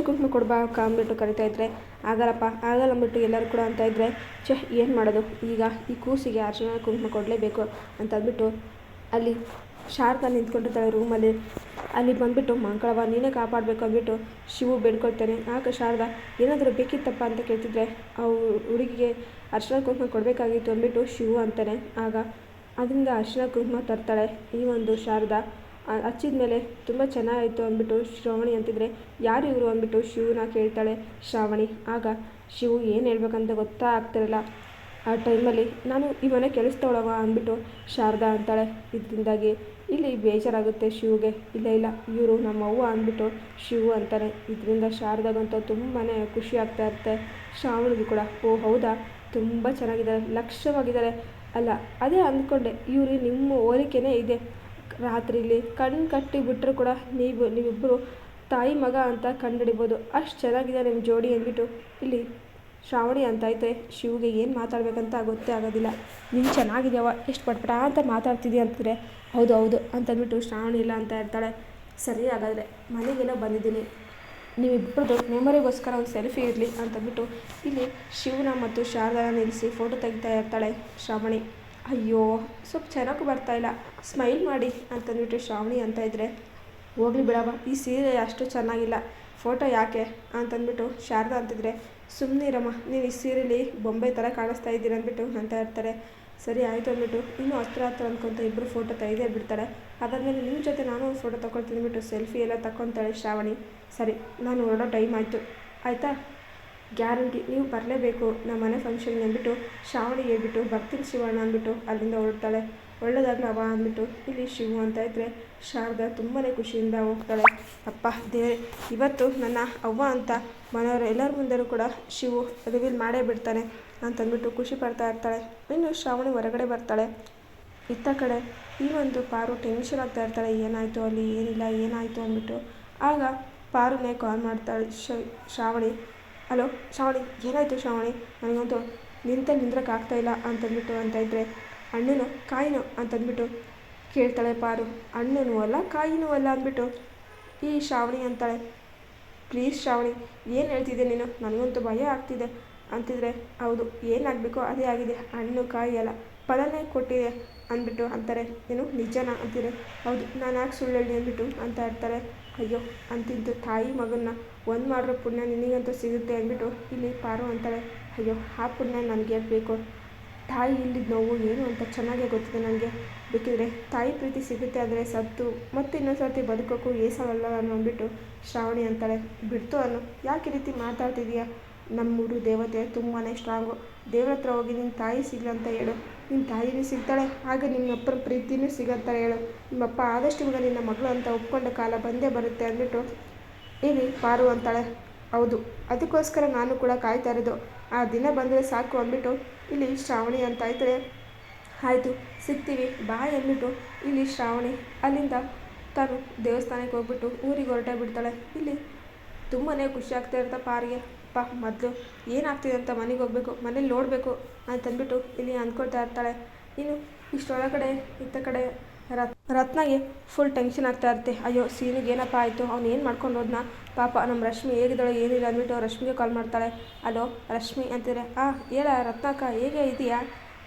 ಕುಂಕುಮ ಕೊಡ್ಬಾ ಅಂದ್ಬಿಟ್ಟು ಕರಿತಾ ಇದ್ರೆ ಆಗಲ್ಲಪ್ಪ ಆಗಲ್ಲ ಅಂದ್ಬಿಟ್ಟು ಎಲ್ಲರೂ ಕೂಡ ಅಂತ ಇದ್ರೆ ಏನು ಮಾಡೋದು ಈಗ ಈ ಕೂಸಿಗೆ ಅರ್ಶಿನ ಕುಂಕುಮ ಕೊಡಲೇಬೇಕು ಅಂತ ಅಂದ್ಬಿಟ್ಟು ಅಲ್ಲಿ ಶಾರದಾ ನಿಂತ್ಕೊಂಡಿರ್ತಾಳೆ ರೂಮಲ್ಲಿ. ಅಲ್ಲಿ ಬಂದುಬಿಟ್ಟು ಮಂಗಳವ ನೀನೇ ಕಾಪಾಡಬೇಕು ಅಂದ್ಬಿಟ್ಟು ಶಿವು ಬೇಡ್ಕೊಳ್ತಾನೆ. ಆಗ ಶಾರದಾ ಏನಾದರೂ ಬೇಕಿತ್ತಪ್ಪ ಅಂತ ಕೇಳ್ತಿದ್ರೆ ಹುಡುಗಿಗೆ ಅರ್ಶಿನ ಕುಂಕುಮ ಕೊಡಬೇಕಾಗಿತ್ತು ಅಂದ್ಬಿಟ್ಟು ಶಿವು ಅಂತಾನೆ. ಆಗ ಅದರಿಂದ ಅರ್ಶಿನ ಕುಂಕುಮ ತರ್ತಾಳೆ ಈ ಒಂದು ಶಾರದಾ. ಹಚ್ಚಿದ ಮೇಲೆ ತುಂಬ ಚೆನ್ನಾಗಿತ್ತು ಅಂದ್ಬಿಟ್ಟು ಶ್ರಾವಣಿ ಅಂತಿದ್ರೆ ಯಾರು ಇವರು ಅಂದ್ಬಿಟ್ಟು ಶಿವನ ಕೇಳ್ತಾಳೆ ಶ್ರಾವಣಿ. ಆಗ ಶಿವು ಏನು ಹೇಳ್ಬೇಕಂತ ಗೊತ್ತಾಗ್ತಿರಲ್ಲ. ಆ ಟೈಮಲ್ಲಿ ನಾನು ಈ ಮನೆ ಕೆಲಸದವಳವ ಅಂದ್ಬಿಟ್ಟು ಶಾರದಾ ಅಂತಾಳೆ. ಇದರಿಂದಾಗಿ ಇಲ್ಲಿ ಬೇಜಾರಾಗುತ್ತೆ ಶಿವುಗೆ. ಇಲ್ಲ ಇವರು ನಮ್ಮ ಅವ್ವ ಅಂದ್ಬಿಟ್ಟು ಶಿವು ಅಂತಾನೆ. ಇದರಿಂದ ಶಾರದಾಗಂತೂ ತುಂಬಾ ಖುಷಿ ಆಗ್ತಾ ಇರುತ್ತೆ. ಶ್ರಾವಣಿಗೂ ಕೂಡ ಓ ಹೌದಾ ತುಂಬ ಚೆನ್ನಾಗಿದ್ದಾರೆ, ಲಕ್ಷವಾಗಿದ್ದಾರೆ. ಅಲ್ಲ ಅದೇ ಅಂದ್ಕೊಂಡೆ ಇವರು ನಿಮ್ಮ ಹೋಲಿಕೆನೇ ಇದೆ. ರಾತ್ರಿಲಿ ಕಣ್ಣು ಕಟ್ಟಿ ಬಿಟ್ಟರು ಕೂಡ ನೀವಿಬ್ಬರು ತಾಯಿ ಮಗ ಅಂತ ಕಂಡುಹಿಡಿಬೋದು, ಅಷ್ಟು ಚೆನ್ನಾಗಿದೆ ನಿಮ್ಮ ಜೋಡಿ ಅಂದ್ಬಿಟ್ಟು ಇಲ್ಲಿ ಶ್ರಾವಣಿ ಅಂತ ಐತೆ. ಶಿವಗೆ ಏನು ಮಾತಾಡ್ಬೇಕಂತ ಗೊತ್ತೇ ಆಗೋದಿಲ್ಲ. ನೀನು ಚೆನ್ನಾಗಿದ್ಯಾವ, ಎಷ್ಟು ಪಟ್ಪಟ ಅಂತ ಮಾತಾಡ್ತಿದ್ದೀಯ ಅಂತಿದ್ರೆ ಹೌದು ಅಂತಂದ್ಬಿಟ್ಟು ಶ್ರಾವಣಿ ಇಲ್ಲ ಅಂತ ಇರ್ತಾಳೆ. ಸರಿ ಹಾಗಾದರೆ ಮನೆಗೆಲ್ಲ ಬಂದಿದ್ದೀನಿ, ನೀವಿಬ್ಬರದು ಮೆಮೊರಿಗೋಸ್ಕರ ಒಂದು ಸೆಲ್ಫಿ ಇರಲಿ ಅಂತಂದ್ಬಿಟ್ಟು ಇಲ್ಲಿ ಶಿವನ ಮತ್ತು ಶಾರದಾನ ನಿಲ್ಲಿಸಿ ಫೋಟೋ ತೆಗಿತಾ ಇರ್ತಾಳೆ ಶ್ರಾವಣಿ. ಅಯ್ಯೋ ಸ್ವಲ್ಪ ಚೆನ್ನಾಗೂ ಬರ್ತಾಯಿಲ್ಲ, ಸ್ಮೈಲ್ ಮಾಡಿ ಅಂತಂದ್ಬಿಟ್ಟು ಶ್ರಾವಣಿ ಅಂತ ಇದ್ದರೆ ಹೋಗ್ಲಿ ಬಿಡವ ಈ ಸೀರೆ ಅಷ್ಟು ಚೆನ್ನಾಗಿಲ್ಲ, ಫೋಟೋ ಯಾಕೆ ಅಂತಂದ್ಬಿಟ್ಟು ಶಾರದಾ ಅಂತಿದ್ರೆ ಸುಮ್ಮನಿರಮ್ಮ ನೀವು ಈ ಸೀರೆಲಿ ಬೊಂಬೆ ಥರ ಕಾಣಿಸ್ತಾ ಇದ್ದೀರ ಅಂದ್ಬಿಟ್ಟು ಅಂತ ಇರ್ತಾರೆ. ಸರಿ ಆಯಿತು ಅಂದ್ಬಿಟ್ಟು ಇನ್ನೂ ಹತ್ರ ಅಂದ್ಕೊತ ಇಬ್ಬರು ಫೋಟೋ ತೆಗೆದೇ ಬಿಡ್ತಾಳೆ. ಅದಾದಮೇಲೆ ನಿಮ್ಮ ಜೊತೆ ನಾನು ಒಂದು ಫೋಟೋ ತೊಗೊಳ್ತೀನಿ ಅಂದ್ಬಿಟ್ಟು ಸೆಲ್ಫಿ ಎಲ್ಲ ತಗೊತಾಳೆ ಶ್ರಾವಣಿ. ಸರಿ ನಾನು ಹೊರಡೋ ಟೈಮ್ ಆಯಿತು ಆಯಿತಾ, ಗ್ಯಾರಂಟಿ ನೀವು ಬರಲೇಬೇಕು ನಮ್ಮ ಮನೆ ಫಂಕ್ಷನ್ಗೆ ಅಂದ್ಬಿಟ್ಟು ಶ್ರಾವಣಿ ಹೇಳ್ಬಿಟ್ಟು ಬರ್ತೀನಿ ಶಿವಣ್ಣ ಅಂದ್ಬಿಟ್ಟು ಅಲ್ಲಿಂದ ಹೊರಡ್ತಾಳೆ. ಒಳ್ಳೆದಾಗಲಿ ಅವ ಅಂದ್ಬಿಟ್ಟು ಇಲ್ಲಿ ಶಿವು ಅಂತ ಇದ್ದರೆ ಶಾರದಾ ತುಂಬಾ ಖುಷಿಯಿಂದ ಹೋಗ್ತಾಳೆ. ಅಪ್ಪ ದೇವರೇ ಇವತ್ತು ನನ್ನ ಅವ್ವ ಅಂತ ಮನೆಯವರು ಎಲ್ಲರ ಮುಂದೆಯೂ ಕೂಡ ಶಿವು ರಿವೀಲ್ ಮಾಡೇ ಬಿಡ್ತಾನೆ ಅಂತಂದ್ಬಿಟ್ಟು ಖುಷಿ ಪಡ್ತಾ ಇರ್ತಾಳೆ. ಇನ್ನು ಶ್ರಾವಣಿ ಹೊರಗಡೆ ಬರ್ತಾಳೆ. ಇತ್ತ ಕಡೆ ಈ ಒಂದು ಪಾರು ಟೆನ್ಷನ್ ಆಗ್ತಾ ಇರ್ತಾಳೆ, ಏನಾಯಿತು ಅಲ್ಲಿ ಏನಿಲ್ಲ ಏನಾಯಿತು ಅಂದ್ಬಿಟ್ಟು. ಆಗ ಪಾರುನೇ ಕಾಲ್ ಮಾಡ್ತಾಳೆ ಶ್ರಾವಣಿ. ಹಲೋ ಶ್ರಾವಣಿ ಏನಾಯಿತು ಶ್ರಾವಣಿ, ನನಗಂತೂ ನಿಂದ್ರಕ್ಕಾಗ್ತಾಯಿಲ್ಲ ಅಂತಂದ್ಬಿಟ್ಟು ಅಂತ ಇದ್ದರೆ ಹಣ್ಣು ಕಾಯಿನೋ ಅಂತಂದ್ಬಿಟ್ಟು ಕೇಳ್ತಾಳೆ ಪಾರು. ಹಣ್ಣು ಅಲ್ಲ ಕಾಯಿನೂ ಅಲ್ಲ ಅಂದ್ಬಿಟ್ಟು ಈ ಶ್ರಾವಣಿ ಅಂತಾಳೆ. ಪ್ಲೀಸ್ ಶ್ರಾವಣಿ ಏನು ಹೇಳ್ತಿದ್ದೆ ನೀನು, ನನಗಂತೂ ಭಯ ಆಗ್ತಿದೆ ಅಂತಿದ್ರೆ ಹೌದು ಏನಾಗಬೇಕೋ ಅದೇ ಆಗಿದೆ, ಹಣ್ಣು ಕಾಯಿ ಅಲ್ಲ ಫಲನೇ ಕೊಟ್ಟಿದೆ ಅಂದ್ಬಿಟ್ಟು ಅಂತಾರೆ. ಏನು ನಿಜನಾ ಅಂತಿದ್ರೆ ಹೌದು ನಾನು ಯಾಕೆ ಸುಳ್ಳು ಹೇಳಿ ಅಂದ್ಬಿಟ್ಟು ಅಂತ ಇರ್ತಾರೆ. ಅಯ್ಯೋ ಅಂತಿದ್ದು ತಾಯಿ ಮಗನ್ನ ಒಂದು ಮಾಡಿರೋ ಪುಣ್ಯ ನಿನಗಂತೂ ಸಿಗುತ್ತೆ ಅಂದ್ಬಿಟ್ಟು ಇಲ್ಲಿ ಪಾರು ಅಂತಾಳೆ. ಅಯ್ಯೋ ಆ ಪುಣ್ಯ ನನಗೆ ಬೇಕು, ತಾಯಿ ಇಲ್ಲಿದ್ದ ನೋವು ಏನು ಅಂತ ಚೆನ್ನಾಗೇ ಗೊತ್ತಿದೆ ನನಗೆ. ಬೇಕಿದ್ರೆ ತಾಯಿ ಪ್ರೀತಿ ಸಿಗುತ್ತೆ ಅಂದರೆ ಸತ್ತು ಮತ್ತೆ ಇನ್ನೊಂದು ಸರ್ತಿ ಬದುಕೋಕ್ಕೂ ಏಸಲ್ಲ ನಾನು ಅಂದ್ಬಿಟ್ಟು ಶ್ರಾವಣಿ ಅಂತಾಳೆ. ಬಿಡ್ತು ಅನ್ನು ಯಾಕೆ ಈ ರೀತಿ ಮಾತಾಡ್ತಿದೀಯಾ, ನಮ್ಮೂರು ದೇವತೆ ತುಂಬಾ ಸ್ಟ್ರಾಂಗು, ದೇವ್ರ ಹತ್ರ ಹೋಗಿ ನಿನ್ನ ತಾಯಿ ಸಿಗ್ಲಂತ ಹೇಳು, ನಿನ್ನ ತಾಯಿನೂ ಸಿಗ್ತಾಳೆ ಹಾಗೆ ನಿಮ್ಮಪ್ಪನ ಪ್ರೀತಿನೂ ಸಿಗಂತಾರೆ ಹೇಳು, ನಿಮ್ಮಪ್ಪ ಆದಷ್ಟು ಬೇಗ ನಿನ್ನ ಮಗಳು ಅಂತ ಒಪ್ಕೊಂಡ ಕಾಲ ಬಂದೇ ಬರುತ್ತೆ ಅಂದ್ಬಿಟ್ಟು ಇಲ್ಲಿ ಪಾರು ಅಂತಾಳೆ. ಹೌದು ಅದಕ್ಕೋಸ್ಕರ ನಾನು ಕೂಡ ಕಾಯ್ತಾ ಇರೋದು, ಆ ದಿನ ಬಂದರೆ ಸಾಕು ಅಂದ್ಬಿಟ್ಟು ಇಲ್ಲಿ ಶ್ರಾವಣಿ ಅಂತ ಇದ್ದರೆ ಆಯಿತು ಸಿಗ್ತೀವಿ ಬಾಯ್ ಅಂದ್ಬಿಟ್ಟು ಇಲ್ಲಿ ಶ್ರಾವಣಿ ಅಲ್ಲಿಂದ ತಾನು ದೇವಸ್ಥಾನಕ್ಕೆ ಹೋಗ್ಬಿಟ್ಟು ಊರಿಗೆ ಹೊರಟೇ ಬಿಡ್ತಾಳೆ. ಇಲ್ಲಿ ತುಂಬಾ ಖುಷಿ ಆಗ್ತಾ ಇರ್ತಾ ಪಾರಿಗೆ. ಅಪ್ಪ ಮೊದಲು ಏನಾಗ್ತಿದೆ ಅಂತ ಮನೆಗೆ ಹೋಗಬೇಕು, ಮನೇಲಿ ನೋಡಬೇಕು ಅಂತಂದ್ಬಿಟ್ಟು ಇಲ್ಲಿ ಅಂದ್ಕೊಳ್ತಾ ಇರ್ತಾಳೆ. ಇನ್ನು ಇಷ್ಟೊಳಗಡೆ ಇತ್ತ ಕಡೆ ರತ್ನಾಗೆ ಫುಲ್ ಟೆನ್ಷನ್ ಆಗ್ತಾ ಇರುತ್ತೆ. ಅಯ್ಯೋ ಸೀನಿಗೆ ಏನಪ್ಪ ಆಯಿತು, ಅವ್ನು ಏನು ಮಾಡ್ಕೊಂಡು ಹೋದ್ನ ಪಾಪ, ನಮ್ಮ ರಶ್ಮಿ ಹೇಗಿದ್ದಾಳೆ ಏನಿಲ್ಲ ಅಂದ್ಬಿಟ್ಟು ರಶ್ಮಿಗೆ ಕಾಲ್ ಮಾಡ್ತಾಳೆ. ಅಲೋ ರಶ್ಮಿ ಅಂತಿದ್ರೆ ಹೇಳ ರತ್ನಾಕ ಹೇಗೆ ಇದೆಯಾ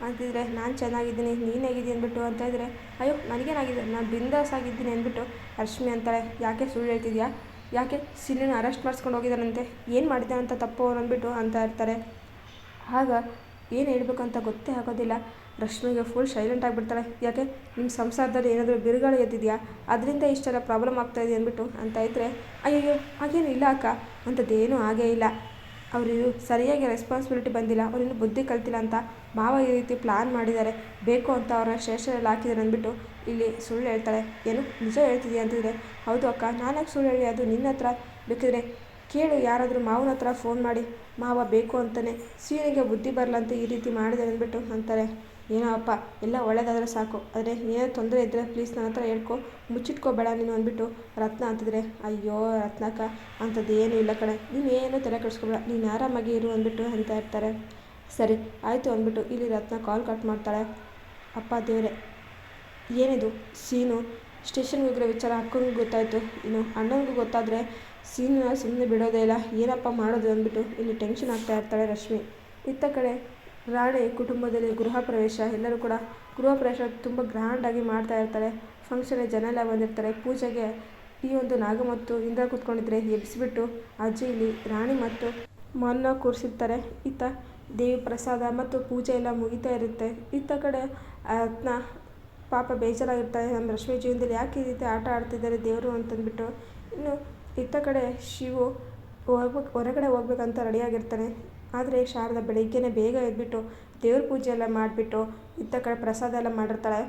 ಅಂತಿದ್ರೆ ನಾನು ಚೆನ್ನಾಗಿದ್ದೀನಿ ನೀನು ಹೇಗಿದ್ದೀನಿ ಅಂದ್ಬಿಟ್ಟು ಅಂತ ಇದ್ದರೆ ಅಯ್ಯೋ ನನಗೇನಾಗಿದೆ ನಾನು ಬಿಂದಾಸ್ ಆಗಿದ್ದೀನಿ ಅಂದ್ಬಿಟ್ಟು ರಶ್ಮಿ ಅಂತಾಳೆ. ಯಾಕೆ ಸುಳ್ಳು ಹೇಳ್ತಿದ್ಯಾ, ಯಾಕೆ ಸಿನಿನ ಅರೆಸ್ಟ್ ಮಾಡಿಸ್ಕೊಂಡು ಹೋಗಿದ್ದಾನಂತೆ, ಏನು ಮಾಡಿದ್ದಾನೆ ಅಂತ ತಪ್ಪು ಅಂದ್ಬಿಟ್ಟು ಅಂತ ಇರ್ತಾರೆ. ಆಗ ಏನು ಹೇಳ್ಬೇಕಂತ ಗೊತ್ತೇ ಆಗೋದಿಲ್ಲ. ರಶ್ಮಿಗೆ ಫುಲ್ ಸೈಲೆಂಟ್ ಆಗಿಬಿಡ್ತಾಳೆ. ಯಾಕೆ ನಿಮ್ಮ ಸಂಸಾರದಲ್ಲಿ ಏನಾದರೂ ಬಿರುಗಾಳಿ ಎದ್ದಿದೆಯಾ, ಅದರಿಂದ ಇಷ್ಟೆಲ್ಲ ಪ್ರಾಬ್ಲಮ್ ಆಗ್ತಾಯಿದೆ ಅಂದ್ಬಿಟ್ಟು ಅಂತ ಇದ್ದರೆ ಅಯ್ಯೋ ಹಾಗೇನು ಇಲ್ಲ ಅಕ್ಕ ಅಂಥದ್ದೇನೂ ಆಗೇ ಇಲ್ಲ, ಅವರು ಸರಿಯಾಗಿ ರೆಸ್ಪಾನ್ಸಿಬಿಲಿಟಿ ಬಂದಿಲ್ಲ, ಅವ್ರಿನ್ನೂ ಬುದ್ಧಿ ಕಲ್ತಿಲ್ಲ ಅಂತ ಮಾವ ಈ ರೀತಿ ಪ್ಲ್ಯಾನ್ ಮಾಡಿದ್ದಾರೆ, ಬೇಕು ಅಂತ ಅವ್ರನ್ನ ಸ್ಟೇಷನಲ್ಲಿ ಹಾಕಿದ್ದಾರೆ ಅಂದ್ಬಿಟ್ಟು ಇಲ್ಲಿ ಸುಳ್ಳು ಹೇಳ್ತಾಳೆ. ಏನು ನಿಜ ಹೇಳ್ತಿದ್ದೀಯ ಅಂತಿದ್ರೆ ಹೌದು ಅಕ್ಕ ನಾಲ್ಕು ಸುಳ್ಳು ಹೇಳಿ, ಅದು ನಿನ್ನ ಹತ್ರ ಬೇಕಿದ್ರೆ ಕೇಳು, ಯಾರಾದರೂ ಮಾವನ ಹತ್ರ ಫೋನ್ ಮಾಡಿ ಮಾವ ಬೇಕು ಅಂತಲೇ ಸೀನಿಗೆ ಬುದ್ಧಿ ಬರಲಂತ ಈ ರೀತಿ ಮಾಡಿದ್ದಾರೆ ಅಂದ್ಬಿಟ್ಟು ಅಂತಾರೆ. ಏನೋ ಅಪ್ಪ ಎಲ್ಲ ಒಳ್ಳೇದಾದರೆ ಸಾಕು, ಆದರೆ ಏನೋ ತೊಂದರೆ ಇದ್ದರೆ ಪ್ಲೀಸ್ ನನ್ನ ಹತ್ರ ಹೇಳ್ಕೊ, ಮುಚ್ಚಿಟ್ಕೋಬೇಡ ನೀನು ಅಂದ್ಬಿಟ್ಟು ರತ್ನ ಅಂತಿದ್ರೆ ಅಯ್ಯೋ ರತ್ನಕ್ಕ ಅಂಥದ್ದು ಏನೂ ಇಲ್ಲ ಕಣೆ, ನೀನು ಏನು ತಲೆ ಕೆಡಿಸ್ಕೊಬೇಡ, ನೀನು ಆರಾಮಾಗಿ ಇರು ಅಂದ್ಬಿಟ್ಟು ಅಂತ ಇರ್ತಾರೆ. ಸರಿ ಆಯಿತು ಅಂದ್ಬಿಟ್ಟು ಇಲ್ಲಿ ರತ್ನ ಕಾಲ್ ಕಟ್ ಮಾಡ್ತಾಳೆ. ಅಪ್ಪ ದೇವರೇ ಏನಿದು, ಸೀನು ಸ್ಟೇಷನ್ಗೆ ಹೋಗಿರೋ ವಿಚಾರ ಅಕ್ಕನಿಗೂ ಗೊತ್ತಾಯಿತು, ಇನ್ನು ಅಣ್ಣನಿಗೂ ಗೊತ್ತಾದರೆ ಸೀನನ್ನ ಸುಮ್ಮನೆ ಬಿಡೋದೇ ಇಲ್ಲ, ಏನಪ್ಪ ಮಾಡೋದು ಅಂದ್ಬಿಟ್ಟು ಇಲ್ಲಿ ಟೆನ್ಷನ್ ಆಗ್ತಾ ಇರ್ತಾಳೆ ರಶ್ಮಿ. ಇತ್ತ ಕಡೆ ರಾಣಿ ಕುಟುಂಬದಲ್ಲಿ ಗೃಹ ಪ್ರವೇಶ, ಎಲ್ಲರೂ ಕೂಡ ಗೃಹ ಪ್ರವೇಶ ತುಂಬ ಗ್ರ್ಯಾಂಡಾಗಿ ಮಾಡ್ತಾ ಇರ್ತಾರೆ. ಫಂಕ್ಷನ್ಗೆ ಜನ ಎಲ್ಲ ಬಂದಿರ್ತಾರೆ. ಪೂಜೆಗೆ ಈ ಒಂದು ನಾಗ ಮತ್ತು ಇಂದ್ರ ಕೂತ್ಕೊಂಡಿದ್ರೆ ಎಬ್ಬಿಸ್ಬಿಟ್ಟು ಅಜ್ಜಿ ಇಲ್ಲಿ ರಾಣಿ ಮತ್ತು ಮನ್ನ ಕೂರಿಸಿರ್ತಾರೆ. ಇತ್ತ ದೇವಿ ಪ್ರಸಾದ ಮತ್ತು ಪೂಜೆ ಎಲ್ಲ ಮುಗಿತಾ ಇರುತ್ತೆ. ಇತ್ತ ಕಡೆ ರತ್ನ ಪಾಪ ಬೇಜಾರಾಗಿರ್ತಾರೆ, ನಮ್ಮ ರಶ್ಮಿ ಜೀವನದಲ್ಲಿ ಯಾಕೆ ಈ ರೀತಿ ಆಟ ಆಡ್ತಿದ್ದಾರೆ ದೇವರು ಅಂತಂದ್ಬಿಟ್ಟು. ಇನ್ನು ಇತ್ತ ಕಡೆ ಶಿವು ಹೊರಗಡೆ ಹೋಗ್ಬೇಕಂತ ರೆಡಿಯಾಗಿರ್ತಾನೆ. ಆದರೆ ಶಾರದಾ ಬೆಳಿಗ್ಗೆನೇ ಬೇಗ ಎದ್ಬಿಟ್ಟು ದೇವ್ರ ಪೂಜೆ ಎಲ್ಲ ಮಾಡಿಬಿಟ್ಟು ಇತ್ತ ಕಡೆ ಪ್ರಸಾದ ಎಲ್ಲ ಮಾಡಿರ್ತಾಳೆ.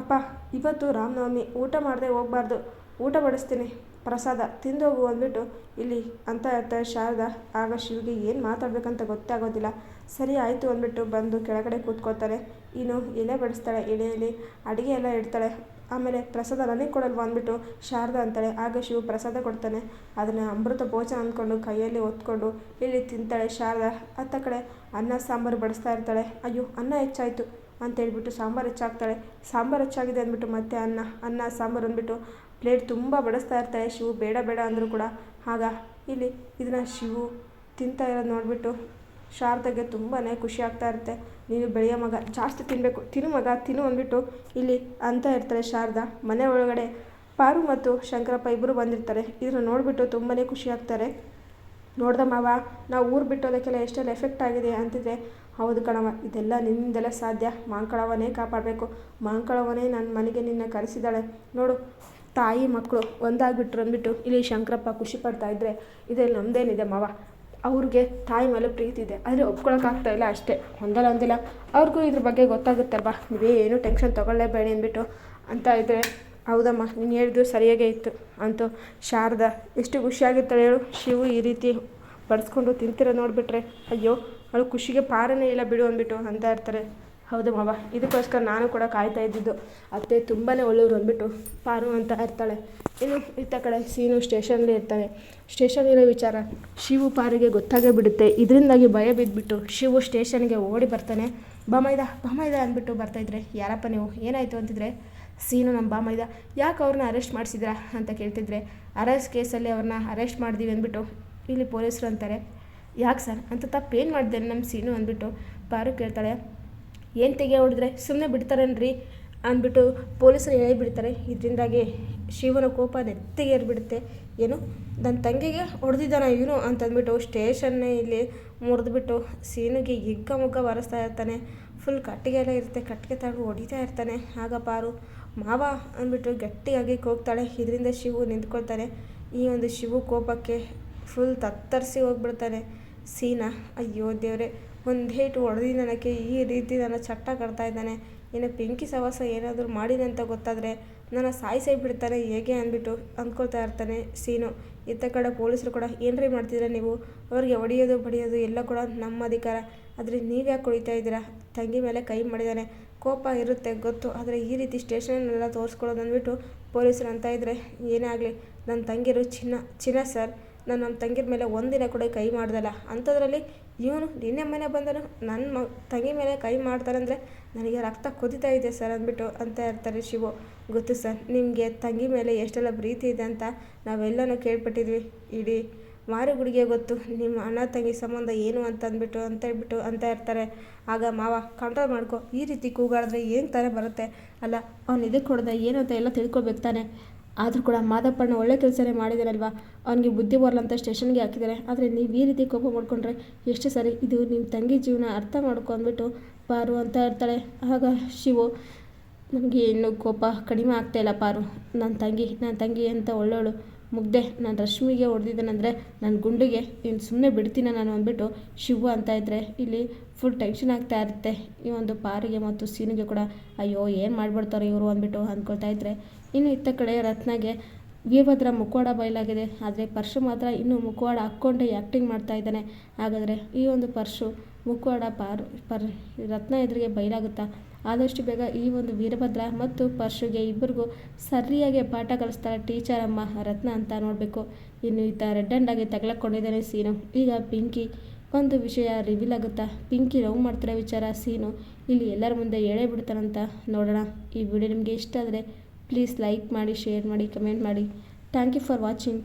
ಅಪ್ಪ ಇವತ್ತು ರಾಮನವಮಿ, ಊಟ ಮಾಡದೆ ಹೋಗ್ಬಾರ್ದು, ಊಟ ಬಡಿಸ್ತೀನಿ, ಪ್ರಸಾದ ತಿಂದೋಗು ಅಂದ್ಬಿಟ್ಟು ಇಲ್ಲಿ ಅಂತ ಇರ್ತಾರೆ ಶಾರದಾ. ಆಗ ಶಿವಿಗೆ ಏನು ಮಾತಾಡ್ಬೇಕಂತ ಗೊತ್ತಾಗೋದಿಲ್ಲ. ಸರಿ ಆಯಿತು ಅಂದ್ಬಿಟ್ಟು ಬಂದು ಕೆಳಗಡೆ ಕೂತ್ಕೊಳ್ತಾರೆ. ಇನ್ನು ಎಲೆ ಬಡಿಸ್ತಾಳೆ, ಎಲೆಯಲ್ಲಿ ಅಡುಗೆ ಎಲ್ಲ ಇಡ್ತಾಳೆ. ಆಮೇಲೆ ಪ್ರಸಾದ ನನಗೆ ಕೊಡಲ್ವ ಅಂದ್ಬಿಟ್ಟು ಶಾರದಾ ಅಂತಾಳೆ. ಆಗ ಶಿವು ಪ್ರಸಾದ ಕೊಡ್ತಾನೆ. ಅದನ್ನು ಅಮೃತ ಭೋಜನ ಅಂದ್ಕೊಂಡು ಕೈಯಲ್ಲಿ ಹೊತ್ಕೊಂಡು ಇಲ್ಲಿ ತಿಂತಾಳೆ ಶಾರದಾ. ಅತ್ತ ಕಡೆ ಅನ್ನ ಸಾಂಬಾರು ಬಡಿಸ್ತಾ ಇರ್ತಾಳೆ. ಅಯ್ಯೋ ಅನ್ನ ಹೆಚ್ಚಾಯಿತು ಅಂತೇಳ್ಬಿಟ್ಟು ಸಾಂಬಾರು ಹೆಚ್ಚಾಗ್ತಾಳೆ. ಸಾಂಬಾರು ಹೆಚ್ಚಾಗಿದೆ ಅಂದ್ಬಿಟ್ಟು ಮತ್ತೆ ಅನ್ನ ಸಾಂಬಾರು ಅಂದ್ಬಿಟ್ಟು ಪ್ಲೇಟ್ ತುಂಬ ಬಡಿಸ್ತಾ ಇರ್ತಾಳೆ. ಶಿವು ಬೇಡ ಬೇಡ ಅಂದರೂ ಕೂಡ ಆಗ ಇಲ್ಲಿ ಇದನ್ನು ಶಿವು ತಿಂತಾ ಇರೋದು ನೋಡಿಬಿಟ್ಟು ಶಾರದಾಗೆ ತುಂಬಾ ಖುಷಿ ಆಗ್ತಾ ಇರುತ್ತೆ. ನೀನು ಬೆಳೆಯೋ ಮಗ, ಜಾಸ್ತಿ ತಿನ್ನಬೇಕು, ತಿನ್ನು ಮಗ ತಿನ್ನು ಅಂದ್ಬಿಟ್ಟು ಇಲ್ಲಿ ಅಂತ ಇರ್ತಾರೆ ಶಾರದಾ. ಮನೆ ಒಳಗಡೆ ಪಾರು ಮತ್ತು ಶಂಕರಪ್ಪ ಇಬ್ಬರು ಬಂದಿರ್ತಾರೆ. ಇದನ್ನು ನೋಡಿಬಿಟ್ಟು ತುಂಬಾ ಖುಷಿ ಆಗ್ತಾರೆ. ನೋಡ್ದ ಮಾವ, ನಾವು ಊರು ಬಿಟ್ಟೋದಕ್ಕೆಲ್ಲ ಎಷ್ಟೆಲ್ಲ ಎಫೆಕ್ಟ್ ಆಗಿದೆ ಅಂತಿದ್ರೆ, ಹೌದು ಕಣವ, ಇದೆಲ್ಲ ನಿನ್ನಿಂದೆಲ್ಲ ಸಾಧ್ಯ, ಮಾಂಕಳವನೇ ಕಾಪಾಡಬೇಕು, ಮಾಂಕಳವನೇ ನನ್ನ ಮನೆಗೆ ನಿನ್ನ ಕರೆಸಿದ್ದಾಳೆ ನೋಡು, ತಾಯಿ ಮಕ್ಕಳು ಒಂದಾಗ್ಬಿಟ್ರು ಅಂದ್ಬಿಟ್ಟು ಇಲ್ಲಿ ಶಂಕರಪ್ಪ ಖುಷಿ ಪಡ್ತಾ ಇದ್ದರೆ, ಇದರಲ್ಲಿ ನಮ್ಮದೇನಿದೆ ಮಾವ, ಅವ್ರಿಗೆ ತಾಯಿ ಮೇಲೆ ಪ್ರೀತಿ ಇದೆ, ಆದರೆ ಒಪ್ಕೊಳಕ್ಕಾಗ್ತಾ ಇಲ್ಲ ಅಷ್ಟೇ, ಒಂದಿಲ್ಲ ಅವ್ರಿಗೂ ಇದ್ರ ಬಗ್ಗೆ ಗೊತ್ತಾಗುತ್ತಲ್ವಾ, ನೀವೇನು ಟೆನ್ಷನ್ ತೊಗೊಳ್ಳೇಬೇಡಿ ಅಂದ್ಬಿಟ್ಟು ಅಂತ ಇದ್ದರೆ, ಹೌದಮ್ಮ ನೀನು ಹೇಳಿದ್ದು ಸರಿಯಾಗೇ ಇತ್ತು ಅಂತೂ ಶಾರದಾ ಎಷ್ಟು ಖುಷಿಯಾಗಿರ್ತಾಳೆ ಹೇಳು. ಶಿವು ಈ ರೀತಿ ಬಡಿಸ್ಕೊಂಡು ತಿಂತಿರೋ ನೋಡಿಬಿಟ್ರೆ ಅಯ್ಯೋ ಅವಳು ಖುಷಿಗೆ ಪಾರನೇ ಇಲ್ಲ ಬಿಡು ಅಂದ್ಬಿಟ್ಟು ಅಂತ ಇರ್ತಾರೆ. ಹೌದು ಮಾವ, ಇದಕ್ಕೋಸ್ಕರ ನಾನು ಕೂಡ ಕಾಯ್ತಾ ಇದ್ದಿದ್ದು, ಅತ್ತೆ ತುಂಬಾ ಒಳ್ಳೆಯವರು ಅಂದ್ಬಿಟ್ಟು ಪಾರು ಅಂತ ಇರ್ತಾಳೆ. ಇನ್ನು ಇತ್ತ ಕಡೆ ಸೀನು ಸ್ಟೇಷನಲ್ಲಿ ಇರ್ತಾನೆ. ಸ್ಟೇಷನಿರೋ ವಿಚಾರ ಶಿವು ಪಾರಿಗೆ ಗೊತ್ತಾಗೇ ಬಿಡುತ್ತೆ. ಇದರಿಂದಾಗಿ ಭಯ ಬಿದ್ದುಬಿಟ್ಟು ಶಿವು ಸ್ಟೇಷನ್ಗೆ ಓಡಿ ಬರ್ತಾನೆ. ಬಾಮೈದ ಅಂದ್ಬಿಟ್ಟು ಬರ್ತಾಯಿದ್ರೆ, ಯಾರಪ್ಪ ನೀವು, ಏನಾಯಿತು ಅಂತಿದ್ರೆ, ಸೀನು ನಮ್ಮ ಬಾಮೈದ, ಯಾಕೆ ಅವ್ರನ್ನ ಅರೆಸ್ಟ್ ಮಾಡಿಸಿದ್ರಾ ಅಂತ ಕೇಳ್ತಿದ್ರೆ, ಅರೆಸ್ಟ್ ಕೇಸಲ್ಲಿ ಅವ್ರನ್ನ ಅರೆಸ್ಟ್ ಮಾಡಿದೀವಿ ಅಂದ್ಬಿಟ್ಟು ಇಲ್ಲಿ ಪೊಲೀಸರು ಅಂತಾರೆ. ಯಾಕೆ ಸರ್ ಅಂತ ತಪ್ಪೇನು ಮಾಡಿದೆ ನಮ್ಮ ಸೀನು ಅಂದ್ಬಿಟ್ಟು ಪಾರು ಕೇಳ್ತಾಳೆ. ಏನು ತೆಗೆ ಹೊಡೆದ್ರೆ ಸುಮ್ಮನೆ ಬಿಡ್ತಾರೇನ್ರಿ ಅಂದ್ಬಿಟ್ಟು ಪೊಲೀಸರು ಹೇಳಿಬಿಡ್ತಾರೆ. ಇದರಿಂದಾಗಿ ಶಿವನ ಕೋಪ ನೆತ್ತಿಗೆ ಏರ್ಬಿಡುತ್ತೆ. ಏನು ನನ್ನ ತಂಗಿಗೆ ಹೊಡೆದಿದ್ದಾನ ಇವನು ಅಂತಂದ್ಬಿಟ್ಟು ಸ್ಟೇಷನ್ನೇ ಇಲ್ಲಿ ಮುರಿದ್ಬಿಟ್ಟು ಸೀನುಗೆ ಹಿಗ್ಗ ಬರೆಸ್ತಾ ಇರ್ತಾನೆ. ಫುಲ್ ಕಟ್ಟಿಗೆ ಎಲ್ಲ ಇರುತ್ತೆ, ಕಟ್ಟಿಗೆ ತಗೊಂಡು ಹೊಡಿತಾ ಇರ್ತಾನೆ. ಆಗ ಪಾರು ಮಾವ ಅಂದ್ಬಿಟ್ಟು ಗಟ್ಟಿಯಾಗಿ ಕೂಗ್ತಾಳೆ. ಇದರಿಂದ ಶಿವು ನಿಂತ್ಕೊಳ್ತಾನೆ. ಈ ಒಂದು ಶಿವು ಕೋಪಕ್ಕೆ ಫುಲ್ ತತ್ತರಿಸಿ ಹೋಗ್ಬಿಡ್ತಾನೆ. ಸೀನಾ, ಅಯ್ಯೋ ದೇವರೇ, ಒಂದು ಹೇಟು ಹೊಡೆದಿ ನನಗೆ ಈ ರೀತಿ ನನ್ನ ಚಟ್ಟ ಕಟ್ತಾ ಇದ್ದಾನೆ, ಇನ್ನು ಬೆಂಕಿ ಸವಾಸ ಏನಾದರೂ ಮಾಡಿದೆ ಅಂತ ಗೊತ್ತಾದರೆ ನನ್ನ ಸಾಯಿಸೇ ಬಿಡ್ತಾನೆ ಹೇಗೆ ಅಂದ್ಬಿಟ್ಟು ಅಂದ್ಕೊಳ್ತಾ ಇರ್ತಾನೆ ಸೀನು. ಇತ್ತ ಕಡೆ ಪೊಲೀಸರು ಕೂಡ ಏನ್ರಿ ಮಾಡ್ತಿದ್ರೆ ನೀವು, ಅವ್ರಿಗೆ ಹೊಡೆಯೋದು ಬಡಿಯೋದು ಎಲ್ಲ ಕೂಡ ನಮ್ಮ ಅಧಿಕಾರ, ಆದರೆ ನೀವ್ಯಾಕೆ ಹೊಡಿತಾ ಇದ್ದೀರಾ, ತಂಗಿ ಮೇಲೆ ಕೈ ಮಾಡಿದ್ದಾನೆ, ಕೋಪ ಇರುತ್ತೆ ಗೊತ್ತು, ಆದರೆ ಈ ರೀತಿ ಸ್ಟೇಷನಲ್ಲೆಲ್ಲ ತೋರಿಸ್ಕೊಳ್ಳೋದು ಅಂದ್ಬಿಟ್ಟು ಪೊಲೀಸರು ಅಂತ ಇದ್ದರೆ, ಏನೇ ಆಗಲಿ ನನ್ನ ತಂಗಿರು ಚಿನ್ನ ಸರ್, ನಾನು ನಮ್ಮ ತಂಗಿರ ಮೇಲೆ ಒಂದಿನ ಕೂಡ ಕೈ ಮಾಡ್ದಲ್ಲ, ಅಂಥದ್ರಲ್ಲಿ ಇವನು ನಿನ್ನೆ ಮನೆ ಬಂದನು ನನ್ನ ತಂಗಿ ಮೇಲೆ ಕೈ ಮಾಡ್ತಾರಂದರೆ ನನಗೆ ರಕ್ತ ಕುದಿತಾ ಇದೆ ಸರ್ ಅಂದ್ಬಿಟ್ಟು ಅಂತ ಇರ್ತಾರೆ ಶಿವು. ಗೊತ್ತು ಸರ್, ನಿಮಗೆ ತಂಗಿ ಮೇಲೆ ಎಷ್ಟೆಲ್ಲ ಪ್ರೀತಿ ಇದೆ ಅಂತ ನಾವೆಲ್ಲನೂ ಕೇಳ್ಪಟ್ಟಿದ್ವಿ, ಇಡೀ ಮಾರುಗುಡಿಗೆ ಗೊತ್ತು ನಿಮ್ಮ ಅಣ್ಣ ತಂಗಿ ಸಂಬಂಧ ಏನು ಅಂತ ಅಂದ್ಬಿಟ್ಟು ಅಂತ ಹೇಳ್ಬಿಟ್ಟು ಅಂತ ಇರ್ತಾರೆ. ಆಗ ಮಾವ ಕಂಟ್ರೋಲ್ ಮಾಡ್ಕೊ, ಈ ರೀತಿ ಕೂಗಾಡಿದ್ರೆ ಏನು ತಾನೇ ಬರುತ್ತೆ, ಅಲ್ಲ ಅವ್ನು ಇದಕ್ಕೆ ಹೊಡೆದ ಏನು ಅಂತ ಎಲ್ಲ ತಿಳ್ಕೊಬೇಕು ತಾನೆ, ಆದರೂ ಕೂಡ ಮಾದಪ್ಪಣ್ಣ ಒಳ್ಳೆ ಕೆಲಸನೇ ಮಾಡಿದಾರಲ್ವ, ಅವನಿಗೆ ಬುದ್ಧಿ ಬರಲ್ಲ ಅಂತ ಸ್ಟೇಷನ್ಗೆ ಹಾಕಿದ್ದಾರೆ, ಆದರೆ ನೀವು ಈ ರೀತಿ ಕೋಪ ಮಾಡ್ಕೊಂಡ್ರೆ ಎಷ್ಟು ಸರಿ, ಇದು ನಿಮ್ಮ ತಂಗಿ ಜೀವನ ಅರ್ಥ ಮಾಡ್ಕೊ ಅಂದ್ಬಿಟ್ಟು ಪಾರು ಅಂತ ಇರ್ತಾಳೆ. ಆಗ ಶಿವು, ನನಗೆ ಇನ್ನೂ ಕೋಪ ಕಡಿಮೆ ಆಗ್ತಾಯಿಲ್ಲ ಪಾರು, ನನ್ನ ತಂಗಿ ಅಂತ ಒಳ್ಳೆಯವಳು ಮುಗ್ದೆ, ನಾನು ರಶ್ಮಿಗೆ ಹೊಡೆದಿದ್ದಾನಂದರೆ ನನ್ನ ಗುಂಡಿಗೆ ಇನ್ನು ಸುಮ್ಮನೆ ಬಿಡ್ತೀನ ನಾನು ಅಂದ್ಬಿಟ್ಟು ಶಿವು ಅಂತ ಇದ್ದರೆ ಇಲ್ಲಿ ಫುಲ್ ಟೆನ್ಷನ್ ಆಗ್ತಾ ಇರುತ್ತೆ ಈ ಒಂದು ಪಾರಿಗೆ ಮತ್ತು ಸೀನಿಗೆ ಕೂಡ. ಅಯ್ಯೋ ಏನು ಮಾಡಿಬಿಡ್ತಾರೆ ಇವರು ಅಂದ್ಬಿಟ್ಟು ಅಂದ್ಕೊಳ್ತಾ ಇದ್ದರೆ, ಇನ್ನು ಇತ್ತ ಕಡೆ ರತ್ನಾಗೆ ವೀರಭದ್ರ ಮುಖವಾಡ ಬಯಲಾಗಿದೆ, ಆದರೆ ಪರ್ಶು ಮಾತ್ರ ಇನ್ನೂ ಮುಖವಾಡ ಹಾಕ್ಕೊಂಡೇ ಆ್ಯಕ್ಟಿಂಗ್ ಮಾಡ್ತಾ ಇದ್ದಾನೆ. ಹಾಗಾದರೆ ಈ ಒಂದು ಪರ್ಶು ಮುಖವಾಡ ರತ್ನ ಎದುರಿಗೆ ಬಯಲಾಗುತ್ತಾ, ಆದಷ್ಟು ಬೇಗ ಈ ಒಂದು ವೀರಭದ್ರ ಮತ್ತು ಪರ್ಶುಗೆ ಇಬ್ಬರಿಗೂ ಸರಿಯಾಗಿ ಪಾಠ ಕಲಿಸ್ತಾಳೆ ಟೀಚರ್ ಅಮ್ಮ ರತ್ನ ಅಂತ ನೋಡಬೇಕು. ಇನ್ನು ಈತ ರೆಡ್ ಹ್ಯಾಂಡಾಗಿ ತಗಲಕೊಂಡಿದ್ದಾನೆ ಸೀನು. ಈಗ ಪಿಂಕಿ ಒಂದು ವಿಷಯ ರಿವೀಲ್ ಆಗುತ್ತಾ, ಪಿಂಕಿ ಲವ್ ಮಾಡ್ತಿರೋ ವಿಚಾರ ಸೀನು ಇಲ್ಲಿ ಎಲ್ಲರ ಮುಂದೆ ಹೇಳೇ ಬಿಡ್ತಾನಂತ ನೋಡೋಣ. ಈ ವಿಡಿಯೋ ನಿಮಗೆ ಇಷ್ಟ ಆದರೆ ಪ್ಲೀಸ್ ಲೈಕ್ ಮಾಡಿ, ಶೇರ್ ಮಾಡಿ, ಕಮೆಂಟ್ ಮಾಡಿ. Thank you for watching.